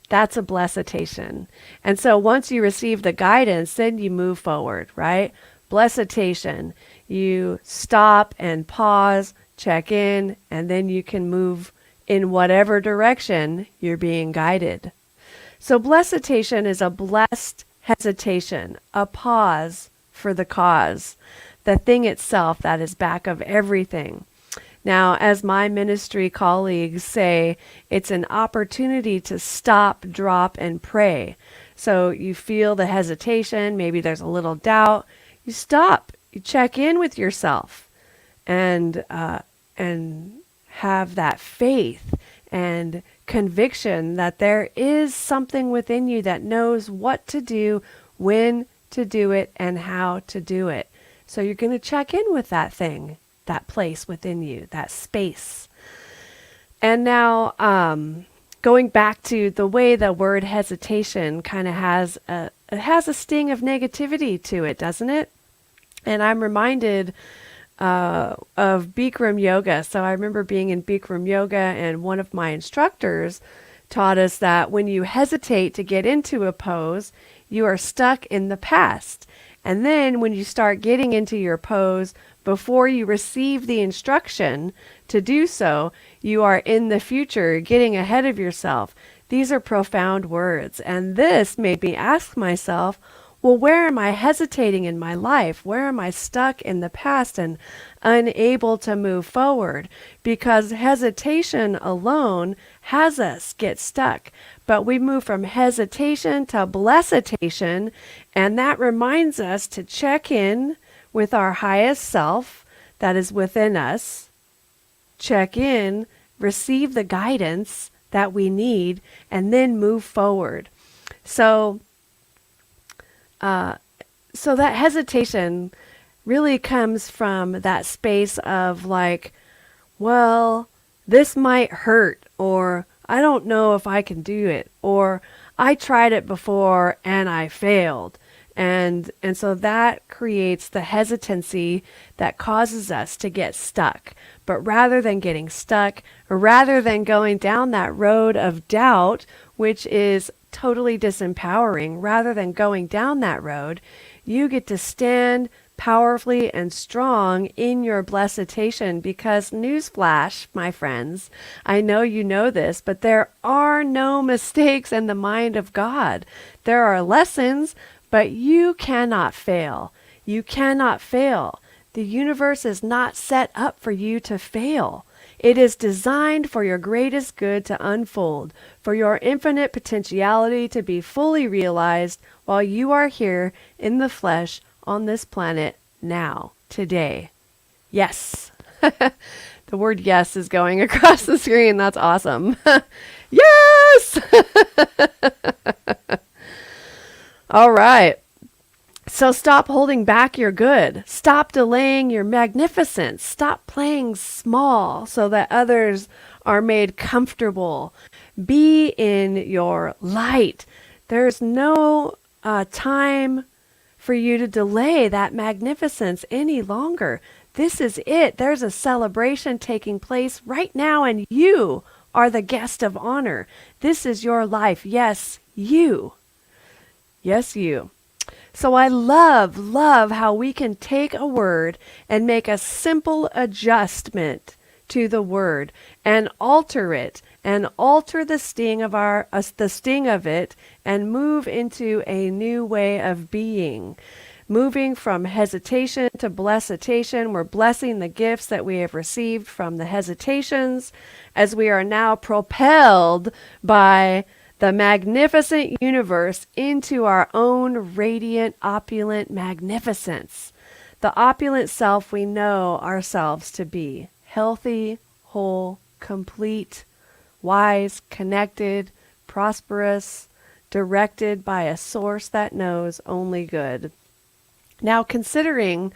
That's a Blessitation. And so once you receive the guidance, then you move forward, right? Blessitation. You stop and pause, check in, and then you can move in whatever direction you're being guided. So Blessitation is a blessed hesitation, a pause for the cause, the thing itself that is back of everything. Now, as my ministry colleagues say, it's an opportunity to stop, drop, and pray. So you feel the hesitation, maybe there's a little doubt. You stop, you check in with yourself, and have that faith and conviction that there is something within you that knows what to do, when to do it, and how to do it. So you're going to check in with that thing, that place within you, that space. And now, going back to the way the word hesitation kind of has a sting of negativity to it, doesn't it? And I'm reminded of Bikram yoga. So I remember being in Bikram yoga, and one of my instructors taught us that when you hesitate to get into a pose, you are stuck in the past. And then when you start getting into your pose, before you receive the instruction to do so, you are in the future, getting ahead of yourself. These are profound words. And this made me ask myself, well, where am I hesitating in my life? Where am I stuck in the past and unable to move forward? Because hesitation alone has us get stuck. But we move from hesitation to blessitation, and that reminds us to check in with our highest self that is within us. Check in, receive the guidance that we need, and then move forward. So that hesitation really comes from that space of like, well, this might hurt, or I don't know if I can do it, or I tried it before and I failed. And so that creates the hesitancy that causes us to get stuck. But rather than getting stuck, or rather than going down that road of doubt, which is totally disempowering, rather than going down that road, you get to stand powerfully and strong in your blessitation, because newsflash, my friends, I know you know this, but there are no mistakes in the mind of God. There are lessons, but you cannot fail. You cannot fail. The universe is not set up for you to fail. It is designed for your greatest good to unfold, for your infinite potentiality to be fully realized while you are here in the flesh on this planet now, today. Yes. The word yes is going across the screen. That's awesome. Yes! All right. So stop holding back your good. Stop delaying your magnificence. Stop playing small so that others are made comfortable. Be in your light. There's no time for you to delay that magnificence any longer. This is it. There's a celebration taking place right now, and you are the guest of honor. This is your life. Yes, you. Yes, you. So I love how we can take a word and make a simple adjustment to the word and alter it and alter the sting of it and move into a new way of being. Moving from hesitation to blessitation, we're blessing the gifts that we have received from the hesitations as we are now propelled by the magnificent universe into our own radiant, opulent magnificence. The opulent self we know ourselves to be. Healthy, whole, complete, wise, connected, prosperous, directed by a source that knows only good. Now, considering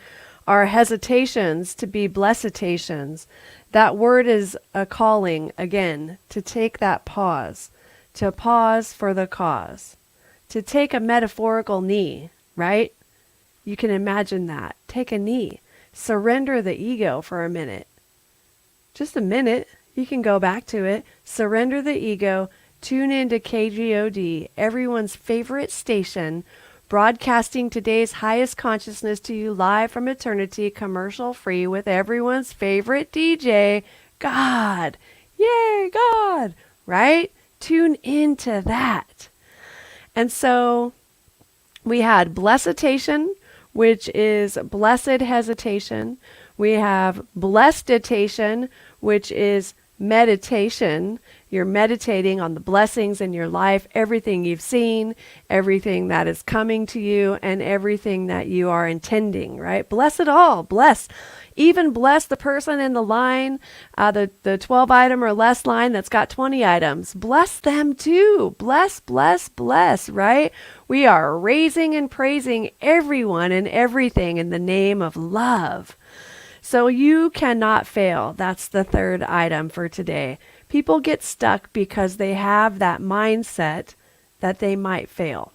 our hesitations to be blessitations, that word is a calling, again, to take that pause. To pause for the cause, to take a metaphorical knee, right? You can imagine that. Take a knee. Surrender the ego for a minute. Just a minute. You can go back to it. Surrender the ego. Tune into KGOD, everyone's favorite station, broadcasting today's highest consciousness to you live from eternity, commercial free, with everyone's favorite DJ, God. Yay, God, right? Tune into that. And so we had Blessitation, which is blessed hesitation. We have Blessed-itation, which is meditation. You're meditating on the blessings in your life, everything you've seen, everything that is coming to you, and everything that you are intending, right? Bless it all. Bless. Even bless the person in the line, the 12 item or less line that's got 20 items. Bless them too. Bless, bless, bless, right? We are raising and praising everyone and everything in the name of love. So you cannot fail. That's the third item for today. People get stuck because they have that mindset that they might fail.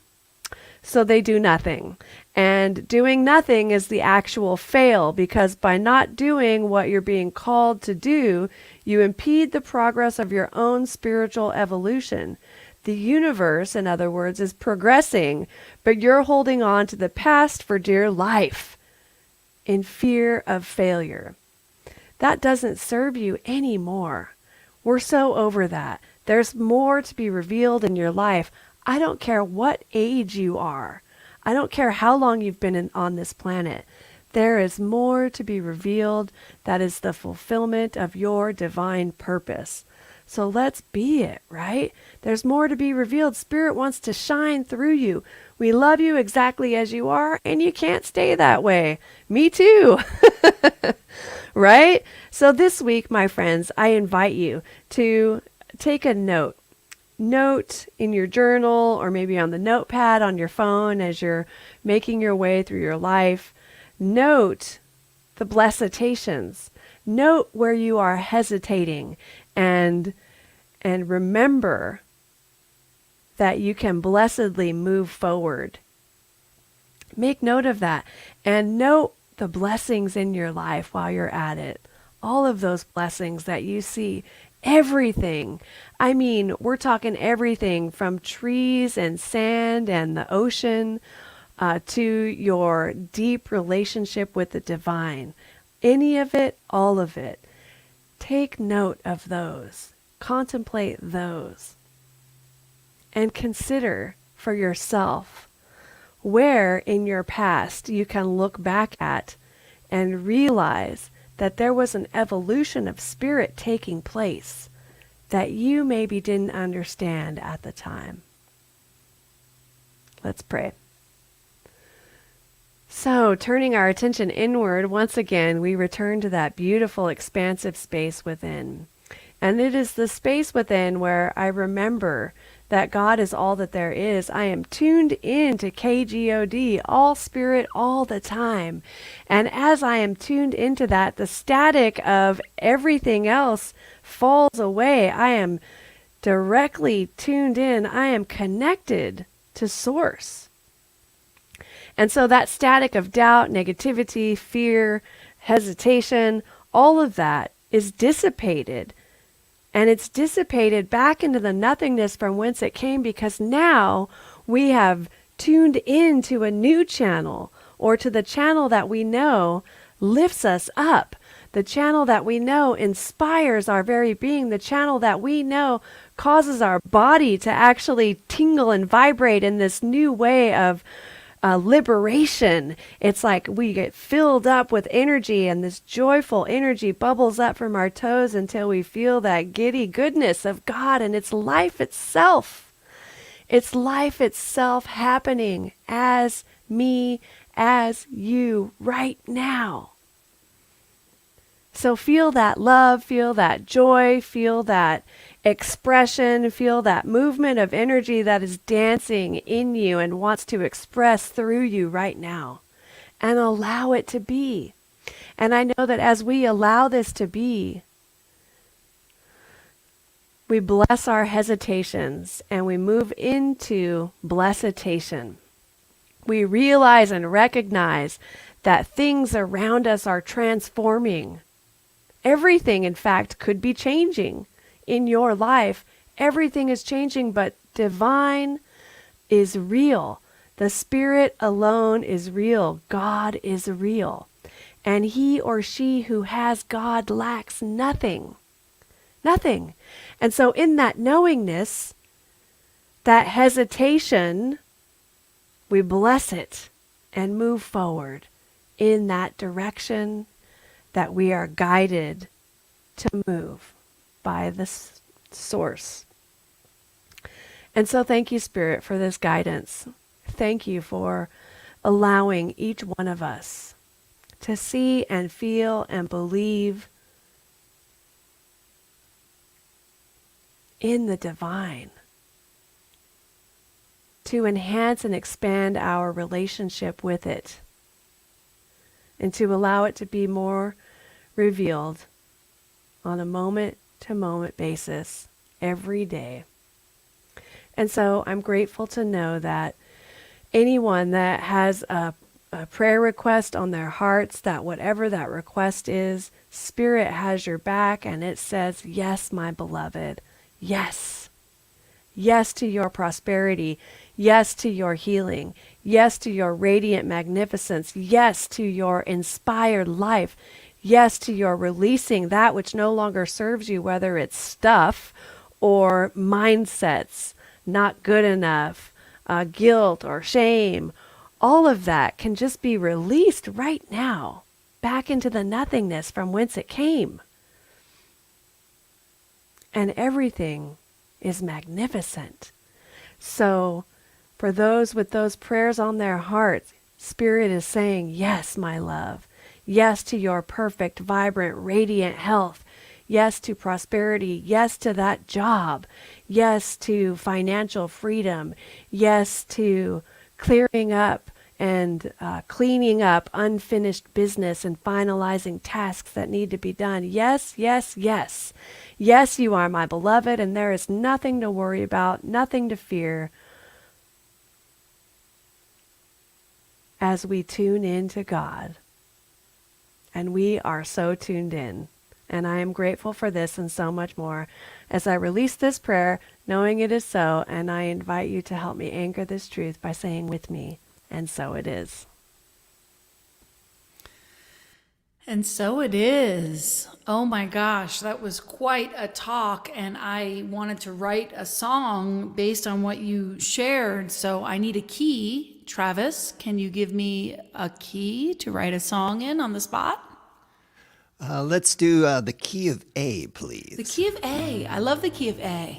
So they do nothing. And doing nothing is the actual fail, because by not doing what you're being called to do, you impede the progress of your own spiritual evolution. The universe, in other words, is progressing, but you're holding on to the past for dear life in fear of failure. That doesn't serve you anymore. We're so over that. There's more to be revealed in your life. I don't care what age you are. I don't care how long you've been on this planet. There is more to be revealed that is the fulfillment of your divine purpose. So let's be it, right? There's more to be revealed. Spirit wants to shine through you. We love you exactly as you are, and you can't stay that way. Me too. Right? So this week, my friends, I invite you to take a note. Note in your journal, or maybe on the notepad on your phone as you're making your way through your life. Note the blessitations. Note where you are hesitating, and remember that you can blessedly move forward. Make note of that, and note the blessings in your life while you're at it. All of those blessings that you see Everything. I mean, we're talking everything from trees and sand and the ocean to your deep relationship with the divine. Any of it, all of it. Take note of those. Contemplate those. And consider for yourself where in your past you can look back at and realize that there was an evolution of spirit taking place that you maybe didn't understand at the time. Let's pray. So, turning our attention inward, once again, we return to that beautiful, expansive space within. And it is the space within where I remember that God is all that there is. I am tuned in to KGOD, all spirit, all the time. And as I am tuned into that, the static of everything else falls away. I am directly tuned in. I am connected to Source. And so that static of doubt, negativity, fear, hesitation, all of that is dissipated. And it's dissipated back into the nothingness from whence it came, because now we have tuned into a new channel, or to the channel that we know lifts us up. The channel that we know inspires our very being. The channel that we know causes our body to actually tingle and vibrate in this new way of liberation. It's like we get filled up with energy, and this joyful energy bubbles up from our toes until we feel that giddy goodness of God, and it's life itself. It's life itself happening as me, as you right now. So feel that love, feel that joy, feel that expression, feel that movement of energy that is dancing in you and wants to express through you right now. And allow it to be. And I know that as we allow this to be, we bless our hesitations and we move into Bless-itation. We realize and recognize that things around us are transforming. Everything, in fact, could be changing in your life. Everything is changing, but divine is real. The Spirit alone is real. God is real. And he or she who has God lacks nothing. Nothing. And so in that knowingness, that hesitation, we bless it and move forward in that direction that we are guided to move by the Source. And so thank you, Spirit, for this guidance. Thank you for allowing each one of us to see and feel and believe in the divine, to enhance and expand our relationship with it, and to allow it to be more revealed on a moment-to-moment basis every day. And so I'm grateful to know that anyone that has a prayer request on their hearts, that whatever that request is, Spirit has your back, and it says, yes, my beloved, yes. Yes to your prosperity. Yes to your healing. Yes to your radiant magnificence. Yes to your inspired life. Yes to your releasing that which no longer serves you, whether it's stuff or mindsets, not good enough, guilt or shame. All of that can just be released right now back into the nothingness from whence it came. And everything is magnificent. So for those with those prayers on their hearts, Spirit is saying, yes, my love. Yes to your perfect, vibrant, radiant health. Yes to prosperity. Yes to that job. Yes to financial freedom. Yes to clearing up and cleaning up unfinished business and finalizing tasks that need to be done. Yes, yes, yes. Yes, you are my beloved, and there is nothing to worry about, nothing to fear as we tune in to God. And we are so tuned in. And I am grateful for this and so much more. As I release this prayer, knowing it is so, and I invite you to help me anchor this truth by saying with me, and so it is. And so it is. Oh my gosh, that was quite a talk, and I wanted to write a song based on what you shared. So I need a key. Travis, can you give me a key to write a song in on the spot? Let's do the key of A, please. The key of A. I love the key of A.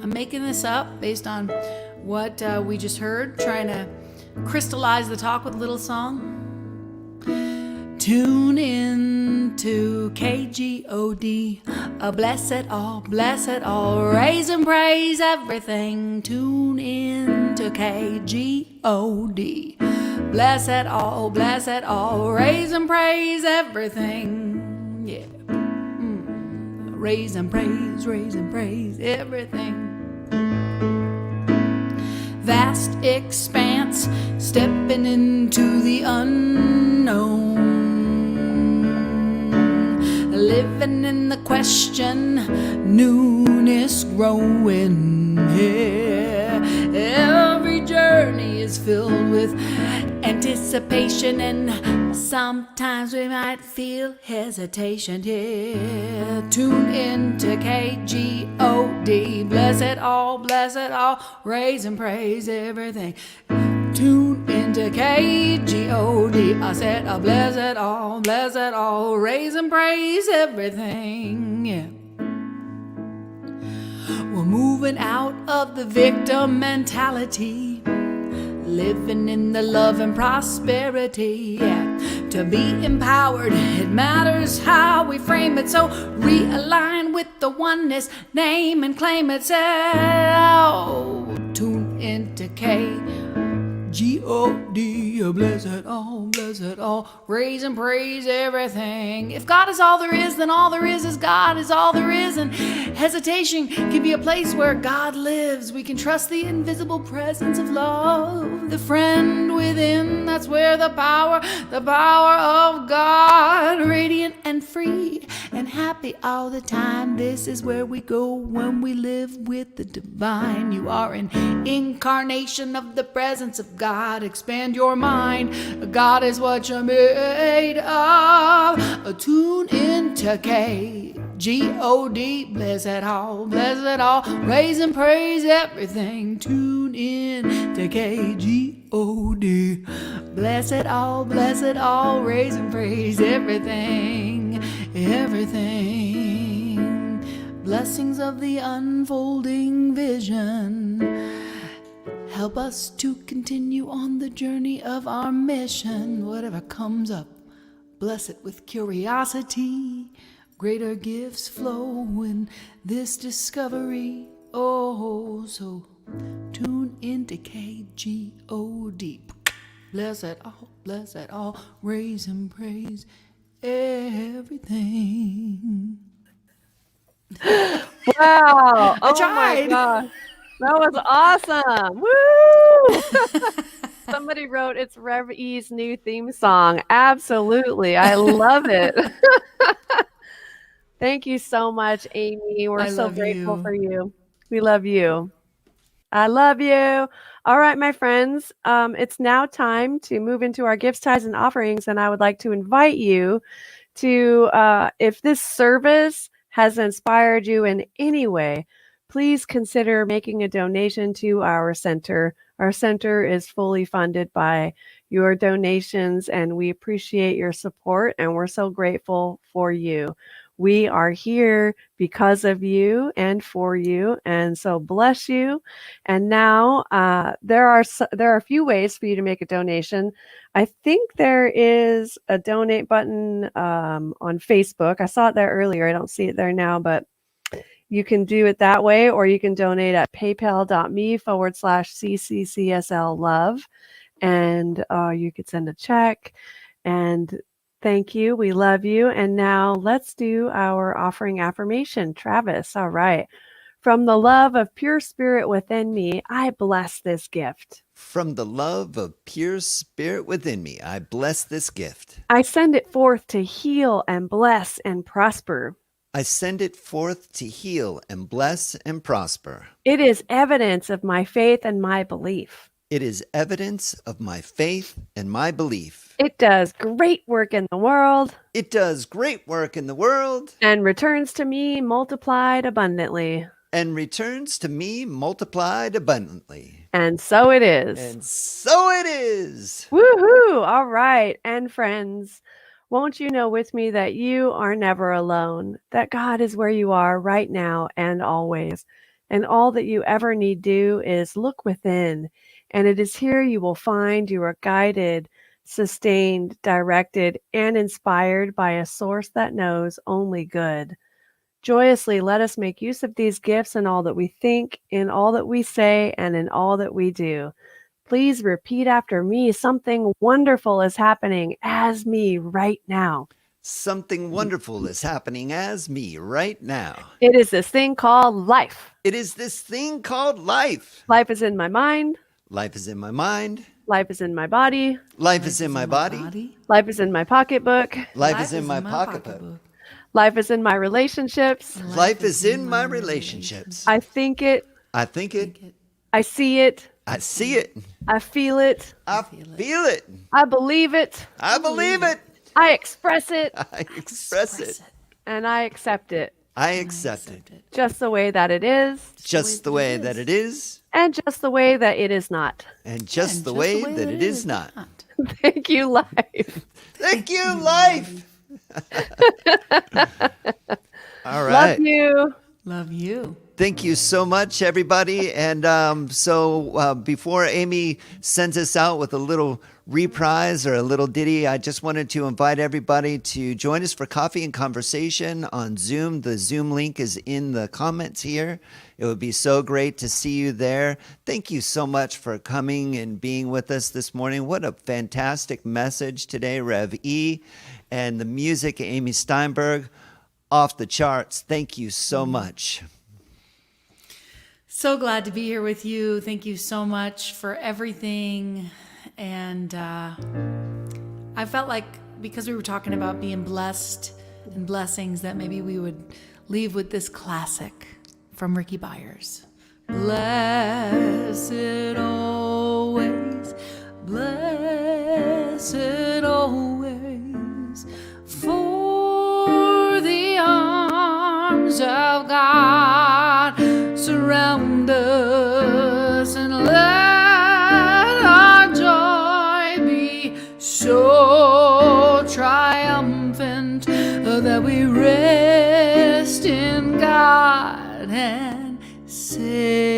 I'm making this up based on what we just heard, trying to crystallize the talk with a little song. Tune in to KGOD, bless it all, raise and praise everything. Tune in to KGOD, bless it all, raise and praise everything. Yeah. Raise and praise everything. Vast expanse, stepping into the unknown. Living in the question, newness growing. Yeah. Every journey is filled with anticipation, and sometimes we might feel hesitation. Yeah. Tune in to KGOD, bless it all, raise and praise everything. Tune into KGOD. I said, bless it all, raise and praise everything. Yeah. We're moving out of the victim mentality, living in the love and prosperity. Yeah. To be empowered, it matters how we frame it. So realign with the oneness, name and claim it. Oh, tune into KGOD, bless it all, raise and praise everything. If God is all there is, then all there is God is all there is. And hesitation can be a place where God lives. We can trust the invisible presence of love, the friend within. That's where the power of God, radiant and free and happy all the time. This is where we go when we live with the divine. You are an incarnation of the presence of God. Expand your mind. God is what you're made of. Tune into KGOD, bless it all, raise and praise everything. Tune in to KGOD, bless it all, raise and praise everything. Blessings of the unfolding vision help us to continue on the journey of our mission. Whatever comes up, bless it with curiosity. Greater gifts flow in this discovery. Oh, so tune into KGOD. Bless it all, raise and praise everything. Wow. I tried. My gosh. That was awesome. Woo! Somebody wrote it's Rev E's new theme song. Absolutely. I love it. Thank you so much, Amy. We're so grateful for you. We love you. I love you. All right, my friends. It's now time to move into our gifts, tithes, and offerings. And I would like to invite you to, if this service has inspired you in any way, please consider making a donation to our center. Our center is fully funded by your donations, and we appreciate your support, and we're so grateful for you. We are here because of you and for you, and so bless you. And now there are a few ways for you to make a donation. I think there is a donate button on Facebook. I saw it there earlier. I don't see it there now, but you can do it that way, or you can donate at paypal.me/CCCSL and you could send a check. And thank you. We love you. And now let's do our offering affirmation. Travis, all right. From the love of pure spirit within me, I bless this gift. From the love of pure spirit within me, I bless this gift. I send it forth to heal and bless and prosper. I send it forth to heal and bless and prosper. It is evidence of my faith and my belief. It is evidence of my faith and my belief. It does great work in the world It does great work in the world and returns to me multiplied abundantly. and returns to me multiplied abundantly. And so it is. And so it is. Woohoo! All right. And friends, won't you know with me that you are never alone, that God is where you are right now and always. And all that you ever need do is look within. And it is here you will find you are guided, sustained, directed, and inspired by a source that knows only good. Joyously let us make use of these gifts in all that we think, in all that we say, and in all that we do. Please repeat after me. Something wonderful is happening as me right now. Something wonderful is happening as me right now. It is this thing called life. It is this thing called life. Life is in my mind. Life is in my mind. Life is in my body. Life is in my body. Life is in my pocketbook. Life is in my pocketbook. Life is in my relationships. Life is in my relationships. I think it. I think it. I see it. I see it. I feel it. I feel it. I believe it. I believe it. I express it. I express it. And I accept it. I accept it. Just the way that it is. Just the way that it is. And just the way that it is not. And just the way that it is not. Thank you, life. Thank you, life. All right. Love you. Love you. Thank you so much, everybody. And so before Amy sends us out with a little reprise or a little ditty, I just wanted to invite everybody to join us for coffee and conversation on Zoom. The Zoom link is in the comments here. It would be so great to see you there. Thank you so much for coming and being with us this morning. What a fantastic message today, Rev E. And the music, Amy Steinberg, off the charts. Thank you so much. So glad to be here with you. Thank you so much for everything. And I felt like because we were talking about being blessed and blessings, that maybe we would leave with this classic from Ricky Byers. Blessed always, blessed always, for the arms of God surround us, and let our joy be so triumphant that we rest in God and say